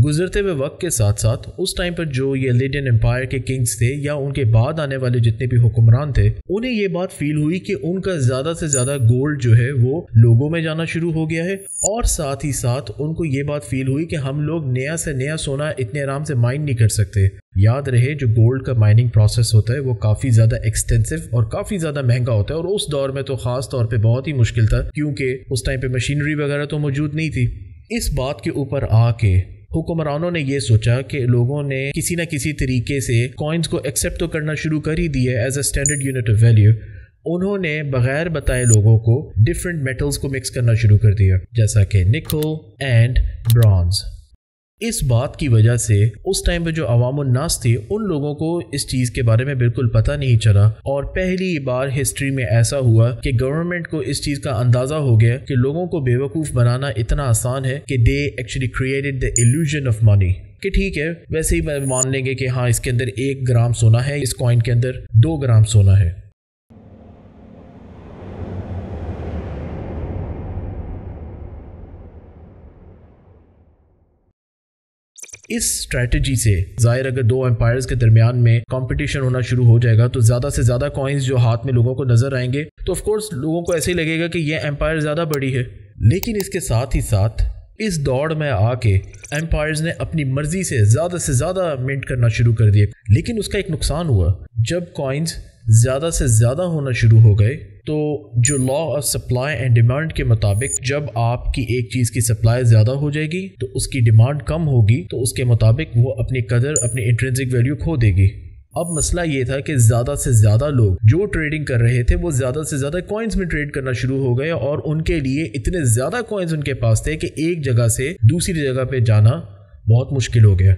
गुजरते हुए वक्त के साथ साथ उस टाइम पर जो ये लेडियन एम्पायर के किंग्स थे या उनके बाद आने वाले जितने भी हुक्मरान थे, उन्हें ये बात फील हुई कि उनका ज्यादा से ज्यादा गोल्ड जो है वो लोगों में जाना शुरू हो गया है, और साथ ही साथ उनको ये बात फील हुई कि हम लोग नया से नया सोना इतने आराम से माइन नहीं कर सकते। याद रहे जो गोल्ड का माइनिंग प्रोसेस होता है वो काफ़ी ज़्यादा एक्सटेंसिव और काफ़ी ज़्यादा महंगा होता है, और उस दौर में तो ख़ास तौर पे बहुत ही मुश्किल था क्योंकि उस टाइम पे मशीनरी वगैरह तो मौजूद नहीं थी। इस बात के ऊपर आके हुक्मरानों ने ये सोचा कि लोगों ने किसी न किसी तरीके से कॉइन्स को एक्सेप्ट तो करना शुरू कर ही दिया as a standard unit of value. उन्होंने बगैर बताए लोगों को डिफरेंट मेटल्स को मिक्स करना शुरू कर दिया, जैसा कि निकल एंड ब्रॉन्ज। इस बात की वजह से उस टाइम पे जो अवामुन नास थी उन लोगों को इस चीज़ के बारे में बिल्कुल पता नहीं चला, और पहली बार हिस्ट्री में ऐसा हुआ कि गवर्नमेंट को इस चीज़ का अंदाज़ा हो गया कि लोगों को बेवकूफ़ बनाना इतना आसान है कि they actually created the illusion of money. कि ठीक है, वैसे ही मान लेंगे कि हाँ इसके अंदर 1 ग्राम सोना है, इस कॉइन के अंदर 2 ग्राम सोना है। इस स्ट्रेटजी से ज़ाहिर अगर 2 एम्पायर्स के दरमियान में कंपटीशन होना शुरू हो जाएगा तो ज़्यादा से ज़्यादा कॉइन्स जो हाथ में लोगों को नज़र आएंगे तो ऑफ कोर्स लोगों को ऐसे ही लगेगा कि ये एम्पायर ज़्यादा बड़ी है। लेकिन इसके साथ ही साथ इस दौड़ में आके एम्पायर्स ने अपनी मर्जी से ज़्यादा मिंट करना शुरू कर दिया। लेकिन उसका एक नुकसान हुआ, जब कॉइन्स ज़्यादा से ज़्यादा होना शुरू हो गए तो जो law of supply and demand के मुताबिक जब आपकी एक चीज़ की सप्लाई ज़्यादा हो जाएगी तो उसकी डिमांड कम होगी, तो उसके मुताबिक वो अपनी कदर, अपनी इंट्रिंसिक वैल्यू खो देगी। अब मसला ये था कि ज़्यादा से ज़्यादा लोग जो ट्रेडिंग कर रहे थे वो ज़्यादा से ज़्यादा कॉइन्स में ट्रेड करना शुरू हो गए, और उनके लिए इतने ज़्यादा कॉइन्स उनके पास थे कि एक जगह से दूसरी जगह पे जाना बहुत मुश्किल हो गया।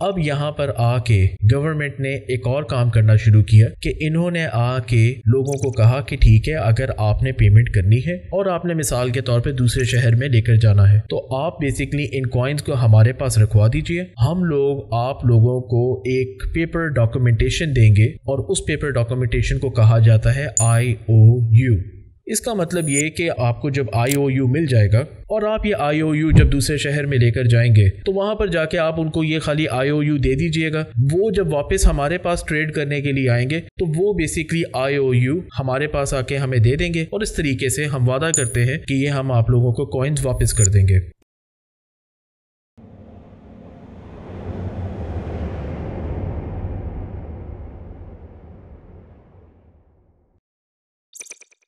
अब यहाँ पर आके गवर्नमेंट ने एक और काम करना शुरू किया कि इन्होंने आके लोगों को कहा कि ठीक है, अगर आपने पेमेंट करनी है और आपने मिसाल के तौर पे दूसरे शहर में लेकर जाना है तो आप बेसिकली इन कॉइन्स को हमारे पास रखवा दीजिए, हम लोग आप लोगों को एक पेपर डॉक्यूमेंटेशन देंगे, और उस पेपर डॉक्यूमेंटेशन को कहा जाता है IOU। इसका मतलब ये कि आपको जब IOU मिल जाएगा और आप ये IOU जब दूसरे शहर में लेकर जाएंगे तो वहाँ पर जाके आप उनको ये खाली IOU दे दीजिएगा। वो जब वापस हमारे पास ट्रेड करने के लिए आएंगे तो वो बेसिकली IOU हमारे पास आके हमें दे देंगे, और इस तरीके से हम वादा करते हैं कि ये हम आप लोगों को कॉइन्स वापस कर देंगे।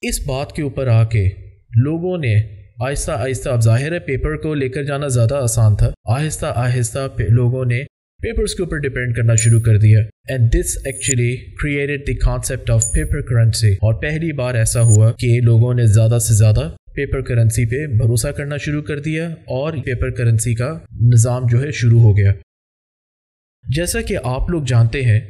इस बात के ऊपर आके लोगों ने आहिस्ता आहिस्ता, अब जाहिर है पेपर को लेकर जाना ज़्यादा आसान था, आहिस्ता आहिस्ता लोगों ने पेपर्स के ऊपर डिपेंड करना शुरू कर दिया, and this actually created the concept of paper currency. और पहली बार ऐसा हुआ कि लोगों ने ज़्यादा से ज़्यादा पेपर करेंसी पे भरोसा करना शुरू कर दिया और पेपर करेंसी का निज़ाम जो है शुरू हो गया। जैसा कि आप लोग जानते हैं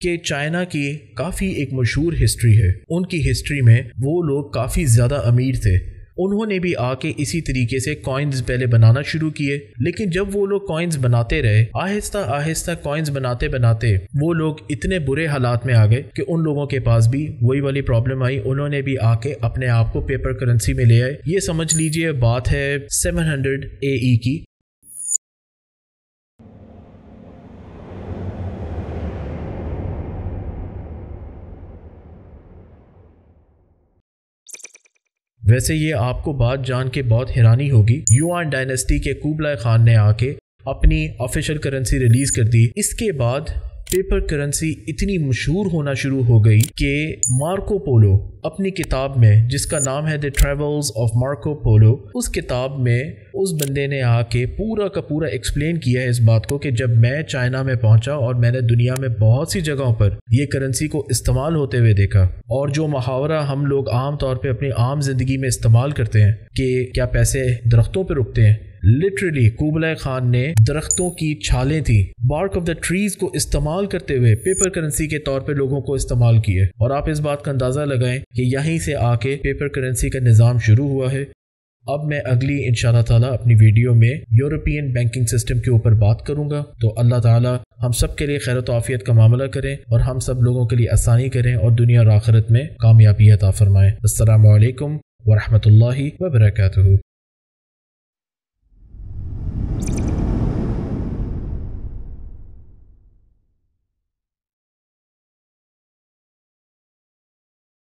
कि चाइना की काफ़ी एक मशहूर हिस्ट्री है, उनकी हिस्ट्री में वो लोग काफ़ी ज़्यादा अमीर थे। उन्होंने भी आके इसी तरीके से कॉइन्स पहले बनाना शुरू किए, लेकिन जब वो लोग कॉइन्स बनाते रहे, आहिस्ता आहिस्ता कॉइन्स बनाते बनाते वो लोग इतने बुरे हालात में आ गए कि उन लोगों के पास भी वही वाली प्रॉब्लम आई। उन्होंने भी आके अपने आप को पेपर करेंसी में ले आए। ये समझ लीजिए बात है 700 AE की। वैसे ये आपको बात जान के बहुत हैरानी होगी, युआन डायनेस्टी के कुबलाई खान ने आके अपनी ऑफिशियल करेंसी रिलीज कर दी। इसके बाद पेपर करेंसी इतनी मशहूर होना शुरू हो गई कि मार्को पोलो अपनी किताब में, जिसका नाम है the travels of Marco Polo, उस किताब में उस बंदे ने आके पूरा का पूरा एक्सप्लेन किया है इस बात को कि जब मैं चाइना में पहुंचा और मैंने दुनिया में बहुत सी जगहों पर ये करेंसी को इस्तेमाल होते हुए देखा, और जो मुहावरा हम लोग आम तौर पे अपनी आम जिंदगी में इस्तेमाल करते हैं कि क्या पैसे दरख्तों पे रुकते हैं, लिटरली कुबलाई खान ने दरख्तों की छालें थी, बार्क ऑफ द ट्रीज को इस्तेमाल करते हुए पेपर करेंसी के तौर पे लोगों को इस्तेमाल किए। और आप इस बात का अंदाजा लगाएं कि यहीं से आके पेपर करेंसी का निज़ाम शुरू हुआ है। اب میں اگلی انشاءاللہ تعالی اپنی ویڈیو میں یورپین بینکنگ سسٹم کے اوپر بات کروں گا. تو اللہ تعالی ہم سب کے لیے خیر و عافیت کا معاملہ کریں اور ہم سب لوگوں کے لیے آسانی کریں اور دنیا اور آخرت میں کامیابی عطا فرمائیں. السلام علیکم ورحمۃ اللہ وبرکاتہ.